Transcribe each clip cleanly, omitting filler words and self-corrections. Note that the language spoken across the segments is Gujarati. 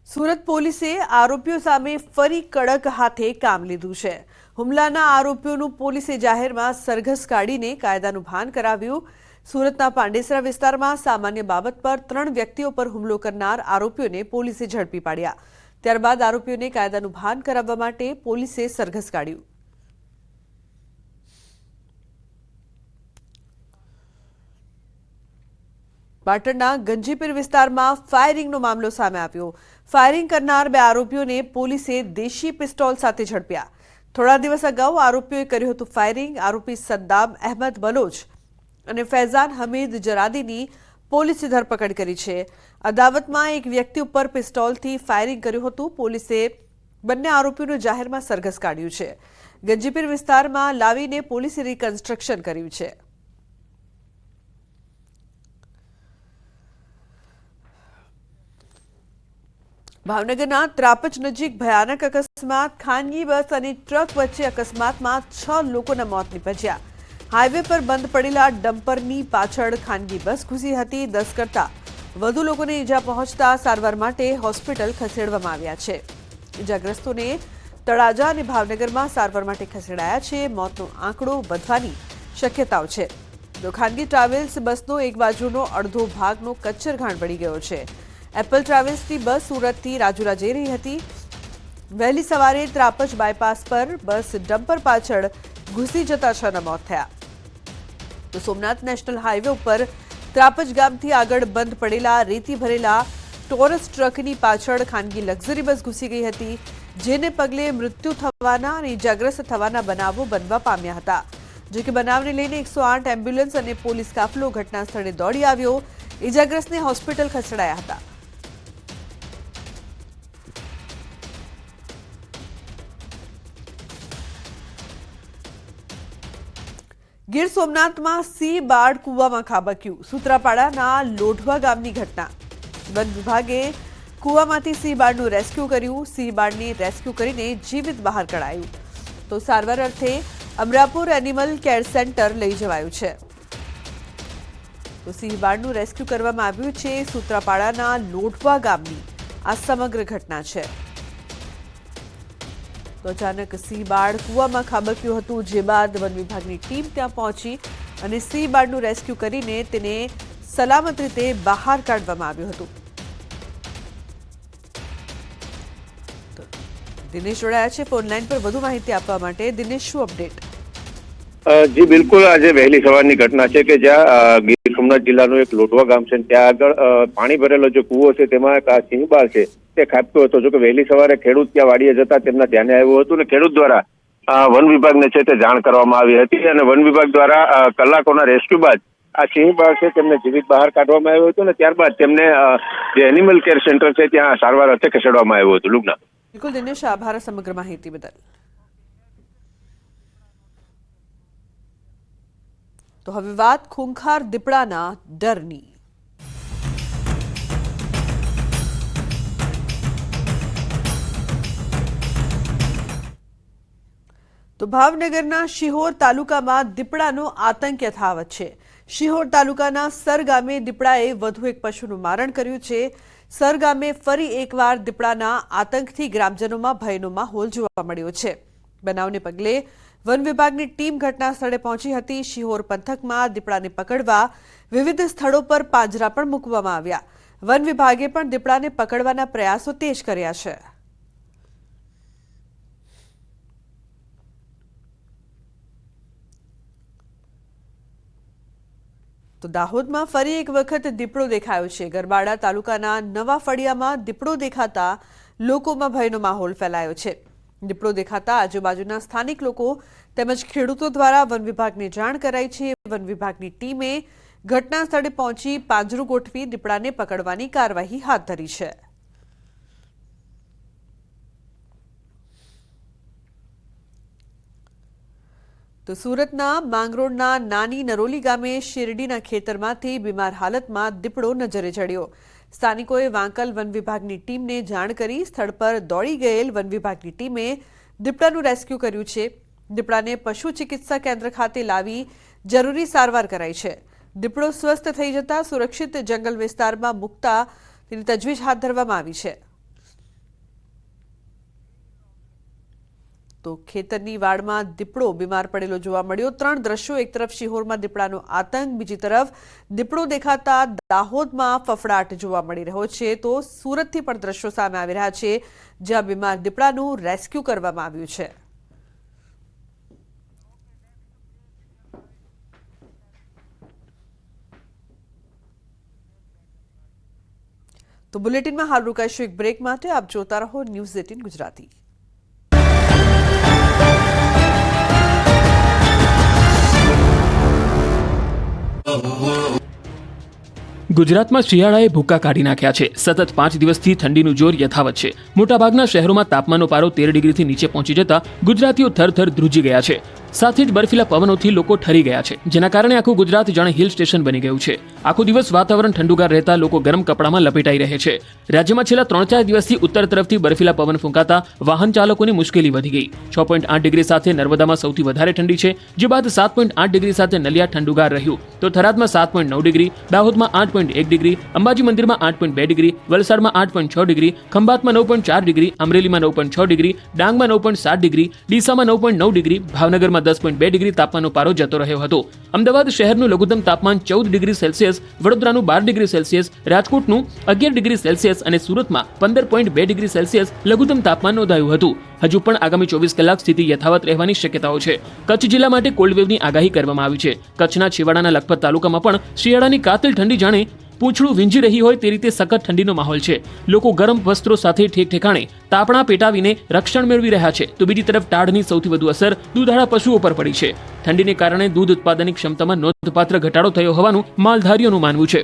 સુરત પોલીસે આરોપીઓ સામે ફરી કડક હાથે કામ લીધું છે। હુમલાના આરોપીઓનું પોલીસે જાહેરમાં સરઘસ કાઢીને કાયદાનું ભાન કરાવ્યું। સુરતના પાંડેસરા વિસ્તારમાં સામાન્ય બાબત પર 3 વ્યક્તિઓ પર હુમલો કરનાર આરોપીઓને પોલીસે ઝડપી પાડ્યા। ત્યારબાદ આરોપીઓને કાયદાનું ભાન કરાવવા માટે પોલીસે સરઘસ કાઢ્યું। પાટણના ગંજીપીર વિસ્તારમાં ફાયરિંગનો મામલો સામે આવ્યો। ફાયરિંગ કરનાર 2 આરોપીઓને પોલીસે દેશી પિસ્તોલ સાથે ઝડપ્યા। થોડા દિવસ અગાઉ આરોપીઓએ કર્યું હતું ફાયરિંગ। આરોપી સદ્દામ અહેમદ બલોચ અને ફૈઝાન હમીદ જરાદીની પોલીસે ધરપકડ કરી છે। અદાવતમાં એક વ્યક્તિ ઉપર પિસ્તોલથી ફાયરિંગ કર્યું હતું। પોલીસે બંને આરોપીઓનું જાહેરમાં સરઘસ કાઢ્યું છે। ગંજીપીર વિસ્તારમાં લાવીને પોલીસે રિકન્સ્ટ્રક્શન કર્યું છે। ભાવનગરના ત્રાપજ નજીક ભયાનક અકસ્માત। ખાનગી બસ અને ટ્રક વચ્ચે અકસ્માતમાં 6 લોકોના મોત નીપજ્યા। હાઈવે પર બંધ પડેલા ડમ્પરની પાછળ ખાનગી બસ ઘૂસી હતી। 10 કરતાં વધુ લોકોને ઈજા પહોંચતા સારવાર માટે હોસ્પિટલ ખસેડવામાં આવ્યા છે। ઈજાગ્રસ્તોને તળાજા અને ભાવનગરમાં સારવાર માટે ખસેડાયા છે। મોતનો આંકડો વધવાની શક્યતાઓ છે। તો ખાનગી ટ્રાવેલ્સ બસનો એક બાજુનો અડધો ભાગનો કચ્ચરઘાણ પડી ગયો છે। એપલ ટ્રાવેલ્સની બસ સુરતથી રાજુલા જઈ રહી હતી। વહેલી સવારે ત્રાપજ બાયપાસ પર બસ ડમ્પર પાછળ ઘૂસી જતા 6ના મોત થયા। તો સોમનાથ નેશનલ હાઈવે ઉપર ત્રાપજ ગામથી આગળ બંધ પડેલા રેતી ભરેલા ટોરસ ટ્રકની પાછળ ખાનગી લક્ઝરી બસ ઘૂસી ગઈ હતી, જેને પગલે મૃત્યુ થવાના અને ઇજાગ્રસ્ત થવાના બનાવો બનવા પામ્યા હતા। જો કે બનાવને લઈને 108 એમ્બ્યુલન્સ અને પોલીસ કાફલો ઘટના સ્થળે દોડી આવ્યો। ઇજાગ્રસ્તને હોસ્પિટલ ખસેડાયા હતા। ગીર સોમનાથમાં સિંહ બાળ કૂવામાં ખાબક્યું। સૂત્રાપાડાના લોઢવા ગામની ઘટના। વન વિભાગે કૂવામાંથી સિંહ બાળનું રેસ્ક્યુ કર્યું। સિંહ બાળને રેસ્ક્યુ કરીને જીવિત બહાર કઢાયું। તો સારવાર અર્થે અમરાપુર એનિમલ કેર સેન્ટર લઈ જવાયું છે। તો સિંહ બાળનું રેસ્ક્યુ કરવામાં આવ્યું છે। સૂત્રાપાડાના લોઢવા ગામની આ સમગ્ર ઘટના છે। તો અચાનક સિંહ બાળ કૂવામાં ખાબક્યું હતું, જે બાદ વન વિભાગની ટીમ ત્યાં પહોંચી અને સિંહ બાળનું રેસ્ક્યુ કરીને તેને સલામત રીતે બહાર કાઢવામાં આવ્યું હતું। દિનેશ જોડાયા છે ફોન લાઈન પર વધુ માહિતી આપવા માટે। દિનેશ, શું અપડેટ? જી બિલકુલ, આજે વહેલી સવારની ઘટના છે કે જ્યાં ગીર સોમનાથ જિલ્લાનું એક લોઢવા ગામ છે, ત્યાં આગળ પાણી ભરેલો જે કૂવો છે તેમાં એક સિંહ બાળ છે તે ખાબક્યો હતો। જો કે વહેલી સવારે ખેડૂત ત્યાં વાડીએ જતા તેમના ધ્યાને આવ્યું હતું અને ખેડૂત દ્વારા વન વિભાગને છે તે જાણ કરવામાં આવી હતી અને વન વિભાગ દ્વારા કલાકોના રેસ્ક્યુ બાદ આ સિંહ બાળ છે તેમને જીવિત બહાર કાઢવામાં આવ્યો હતો અને ત્યારબાદ તેમને જે એનિમલ કેર સેન્ટર છે ત્યાં સારવાર અર્થે ખસેડવામાં આવ્યું હતું। લુગના બિલકુલ દિનેશ, આભાર સમગ્ર માહિતી બદલ। તો હવે વાત ખૂંખાર દીપડાના ડરની। તો ભાવનગરના શિહોર તાલુકામાં દીપડાનો આતંક યથાવત છે। શિહોર તાલુકાના સર ગામે દીપડાએ વધુ એક પશુનું મારણ કર્યું છે। સર ગામે ફરી એકવાર દીપડાના આતંકથી ગ્રામજનોમાં ભયનો માહોલ જોવા મળ્યો છે। બનાવને પગલે વન વિભાગની ટીમ ઘટના સ્થળે પહોંચી હતી। શિહોર પંથકમાં દીપડાને પકડવા વિવિધ સ્થળો પર પાંજરા પણ મૂકવામાં આવ્યા। વન વિભાગે પણ દીપડાને પકડવાના પ્રયાસો તેજ કર્યા છે। તો દાહોદમાં ફરી એક વખત દીપડો દેખાયો છે। ગરબાડા તાલુકાના નવા ફળિયામાં દીપડો દેખાતા લોકોમાં ભયનો માહોલ ફેલાયો છે। દીપડો દેખાતા આજુબાજુના સ્થાનિક લોકો તેમજ ખેડૂતો દ્વારા વન વિભાગને જાણ કરાઈ છે। વન વિભાગની ટીમે ઘટના સ્થળે પહોંચી પાંજરું ગોઠવી દીપડાને પકડવાની કાર્યવાહી હાથ ધરી છે। તો સુરતના માંગરોળના નાની નરોલી ગામે શેરડીના ખેતરમાંથી બીમાર હાલતમાં દીપડો નજરે ચડ્યો। સ્થાનિકોએ વાંકલ વન વિભાગની ટીમને જાણ કરી સ્થળ પર દોડી ગયેલ વન વિભાગની ટીમે દીપડાનું રેસ્ક્યુ કર્યું છે। દીપડાને પશુ ચિકિત્સા કેન્દ્ર ખાતે લાવી જરૂરી સારવાર કરાઈ છે। દીપડો સ્વસ્થ થઈ જતા સુરક્ષિત જંગલ વિસ્તારમાં મૂકતા તેની તજવીજ હાથ ધરવામાં આવી છે। તો ખેતરની વાડમાં દીપડો બીમાર પડેલો જોવા મળ્યો. 3 દ્રશ્યો. એક તરફ શિહોરમાં દીપડાનો આતંક, બીજી તરફ દીપડો દેખાતા દાહોદમાં ફફડાટ જોવા મળી રહ્યો છે. તો સુરતથી પણ દ્રશ્યો સામે આવી રહ્યા છે, જ્યાં બીમાર દીપડાનું રેસ્ક્યુ કરવામાં આવ્યું છે. તો બુલેટિનમાં હાલ રોકાઈશું એક બ્રેક માટે. આપ જોતા રહો ન્યૂઝ 18 ગુજરાતી. ગુજરાતમાં શિયાળાએ ભૂક્કા કાઢી નાખ્યા છે. સતત 5 દિવસથી ઠંડીનું જોર યથાવત છે. મોટાભાગના શહેરોમાં તાપમાનનો પારો 13 ડિગ્રીથી નીચે પહોંચી જતા ગુજરાતીઓ થરથર ધ્રુજી ગયા છે. સાથે જ બર્ફીલા પવનોથી લોકો ઠરી ગયા છે, જેના કારણે આખું ગુજરાત જાણે હિલ સ્ટેશન બની ગયું છે. આખો દિવસ વાતાવરણ ઠંડુગાર રહેતા લોકો ગરમ કપડામાં લપેટાઈ રહે છે. રાજ્યમાં છેલ્લા 3-4 દિવસથી ઉત્તર તરફથી બર્ફીલા પવન ફૂંકાતા વાહન ચાલકોની મુશ્કેલી વધી ગઈ. 6.8 ડિગ્રી સાથે નર્મદામાં સૌથી વધારે ઠંડી છે, જે બાદ 7.8 ડિગ્રી સાથે નલિયા ઠંડુગાર રહ્યું. તો થરાદમાં 7.9 ડિગ્રી, દાહોદમાં 8.1 ડિગ્રી, અંબાજી મંદિરમાં 8.2 ડિગ્રી, વલસાડમાં 8.6 ડિગ્રી, ખંભાતમાં 9.4 ડિગ્રી, અમરેલીમાં 9.6 ડિગ્રી, ડાંગમાં 9.7 ડિગ્રી, ડીસામાં 9.9 ડિગ્રી, ભાવનગરમાં 10.2 ડિગ્રી તાપમાનનો પારો જતો રહ્યો હતો. અમદાવાદ શહેરનું લઘુત્તમ તાપમાન 14 ડિગ્રી સેલ્સિયસ, વડોદરાનું 12 ડિગ્રી સેલ્સિયસ, રાજકોટનું 11 ડિગ્રી સેલ્સિયસ અને સુરતમાં 15.2 ડિગ્રી સેલ્સિયસ લઘુત્તમ તાપમાન નોંધાયું હતું. હજુ પણ આગામી 24 કલાક સ્થિતિ યથાવત રહેવાની શક્યતાઓ છે. કચ્છ જિલ્લા માટે કોલ્ડ વેવની આગાહી કરવામાં આવી છે. કચ્છના છેવાડાના લખપત તાલુકામાં પણ શિયાળાની કાતિલ ઠંડી જાણે પૂંછડું વીંજી રહી હોય તે રીતે સખત ઠંડીનો માહોલ છે. લોકો ગરમ વસ્ત્રો સાથે ઠેકઠેકાણે તાપણા પેટાવીને રક્ષણ મેળવી રહ્યા છે. તો બીજી તરફ ટાઢની સૌથી વધુ અસર દૂધાળા પશુઓ પર પડી છે. ઠંડીને કારણે દૂધ ઉત્પાદનની ક્ષમતામાં નોંધપાત્ર ઘટાડો થયો હોવાનું માલધારીઓનું માનવું છે.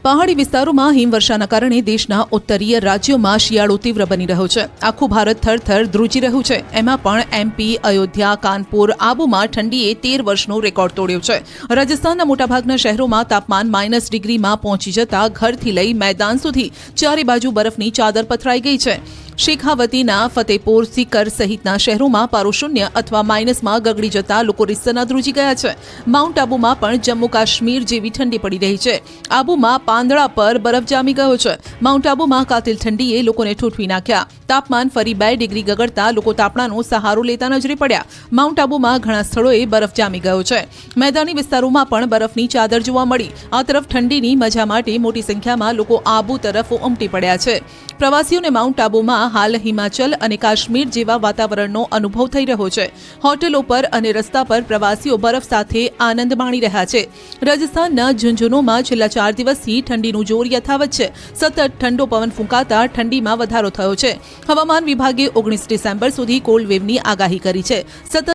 પહાડી વિસ્તારોમાં હિમવર્ષાના કારણે દેશના ઉત્તરીય રાજ્યોમાં શિયાળો તીવ્ર બની રહ્યો છે. આખું ભારત થરથર ધ્રુજી રહ્યું છે. એમાં પણ એમપી, અયોધ્યા, કાનપુર, આબુમાં ઠંડીએ 13 વર્ષનો રેકોર્ડ તોડ્યો છે. રાજસ્થાનના મોટાભાગના શહેરોમાં તાપમાન -ડિગ્રીમાં પહોંચી જતા ઘરથી લઈ મેદાન સુધી ચારે બાજુ બરફની ચાદર પથરાઈ ગઈ છે. શેખાવતીના ફતેપુર, સિકર સહિતના શહેરોમાં પારો શૂન્ય અથવા માઇનસમાં ગગડી જતા લોકો રીસના ધ્રુજી ગયા છે. માઉન્ટ આબુમાં પણ જમ્મુ કાશ્મીર જેવી ઠંડી પડી રહી છે. આબુમાં પાંદડા પર બરફ જામી ગયો છે. માઉન્ટ આબુમાં કાતિલ ઠંડીએ લોકોને ઠૂંઠવી નાખ્યા. તાપમાન ફરી 2 ડિગ્રી ગગડતા લોકો તાપણાનો સહારો લેતા નજરે પડ્યા. માઉન્ટ આબુમાં ઘણા સ્થળોએ બરફ જામી ગયો છે. મેદાની વિસ્તારોમાં પણ બરફની ચાદર જોવા મળી. આ તરફ ઠંડીની મજા માટે મોટી સંખ્યામાં લોકો આબુ તરફ ઉમટી પડ્યા છે. પ્રવાસીઓને માઉન્ટ આબુમાં હાલ હિમાચલ અને કાશ્મીર જેવા વાતાવરણનો અનુભવ થઈ રહ્યો છે. હોટેલો પર અને રસ્તા પર પ્રવાસીઓ બરફ સાથે આનંદ માણી રહ્યા છે. રાજસ્થાનના ઝુંઝુનુમાં છેલ્લા 4 દિવસથી ઠંડીનું જોર યથાવત છે. સતત ઠંડો પવન ફૂંકાતા ઠંડીમાં વધારો થયો છે. હવામાન વિભાગે 19 ડિસેમ્બર સુધી કોલ્ડ વેવની આગાહી કરી છે. સતત